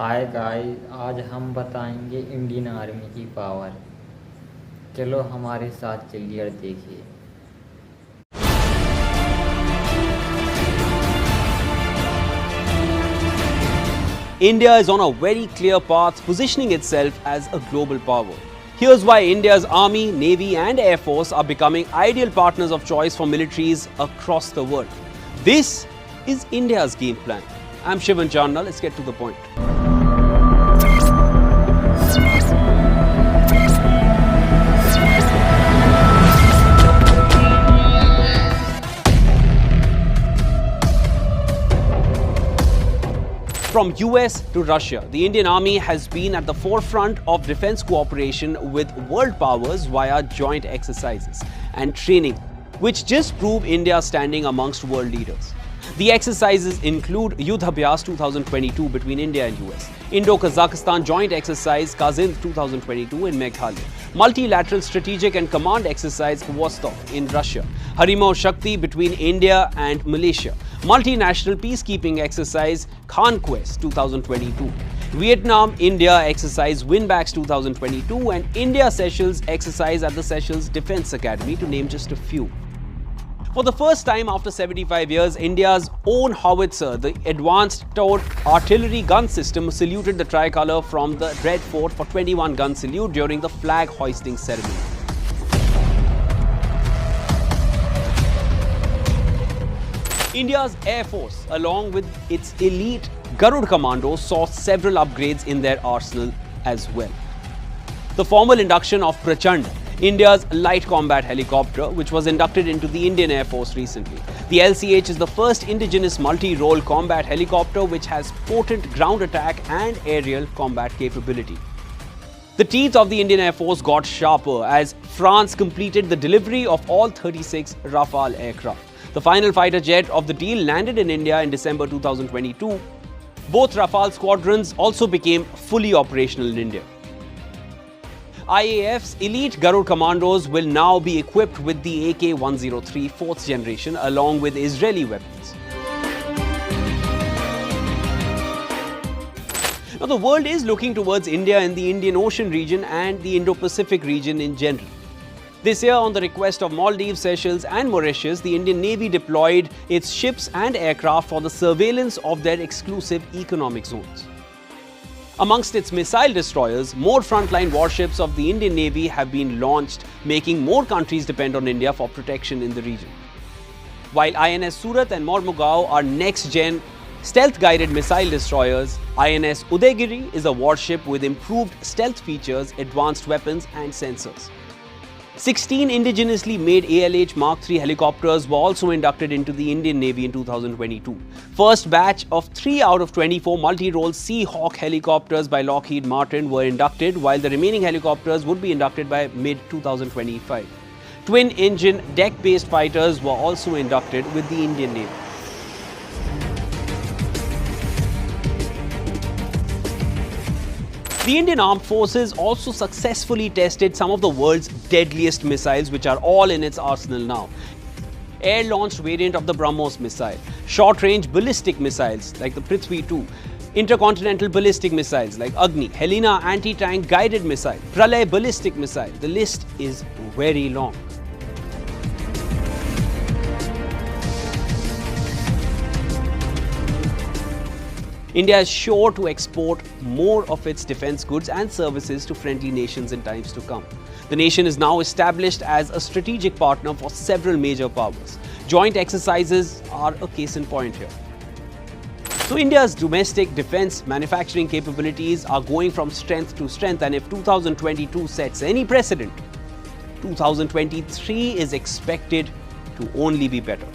Hi guys, आज हम बताएंगे इंडियन आर्मी की पावर। चलो हमारे साथ चलिए और देखिए। India is on a very clear path, positioning itself as a global power. Here's why India's Army, Navy, and Air Force are becoming ideal partners of choice for militaries across the world. This is India's game plan. I'm Shivan Chandna. Let's get to the point. From US to Russia, the Indian Army has been at the forefront of defense cooperation with world powers via joint exercises and training, which just prove India's standing amongst world leaders. The exercises include Yudh Abhyas 2022 between India and US, Indo-Kazakhstan Joint Exercise Kazint 2022 in Meghalaya, Multilateral Strategic and Command Exercise Vostok in Russia, Harimau Shakti between India and Malaysia, Multinational Peacekeeping Exercise Conquest 2022, Vietnam India Exercise Winbacks 2022 and India Seychelles Exercise at the Seychelles Defence Academy, to name just a few. For the first time after 75 years, India's own howitzer, the Advanced Towed Artillery Gun System, saluted the tricolour from the Red Fort for 21 gun salute during the flag hoisting ceremony. India's Air Force, along with its elite Garud commandos, saw several upgrades in their arsenal as well. The formal induction of Prachand, India's light combat helicopter, which was inducted into the Indian Air Force recently. The LCH is the first indigenous multi-role combat helicopter which has potent ground attack and aerial combat capability. The teeth of the Indian Air Force got sharper as France completed the delivery of all 36 Rafale aircraft. The final fighter jet of the deal landed in India in December 2022. Both Rafale squadrons also became fully operational in India. IAF's elite Garud commandos will now be equipped with the AK-103 4th generation along with Israeli weapons. Now, the world is looking towards India in the Indian Ocean region and the Indo-Pacific region in general. This year, on the request of Maldives, Seychelles and Mauritius, the Indian Navy deployed its ships and aircraft for the surveillance of their exclusive economic zones. Amongst its missile destroyers, more frontline warships of the Indian Navy have been launched, making more countries depend on India for protection in the region. While INS Surat and Mormugao are next-gen stealth-guided missile destroyers, INS Udaygiri is a warship with improved stealth features, advanced weapons and sensors. 16 indigenously made ALH Mark III helicopters were also inducted into the Indian Navy in 2022. First batch of 3 out of 24 multi-role Seahawk helicopters by Lockheed Martin were inducted, while the remaining helicopters would be inducted by mid-2025. Twin-engine deck-based fighters were also inducted with the Indian Navy. The Indian Armed Forces also successfully tested some of the world's deadliest missiles, which are all in its arsenal now. Air-launched variant of the BrahMos missile, short-range ballistic missiles like the Prithvi 2, intercontinental ballistic missiles like Agni, Helena anti-tank guided missile, Pralay ballistic missile. The list is very long. India is sure to export more of its defense goods and services to friendly nations in times to come. The nation is now established as a strategic partner for several major powers. Joint exercises are a case in point here. So India's domestic defense manufacturing capabilities are going from strength to strength, and if 2022 sets any precedent, 2023 is expected to only be better.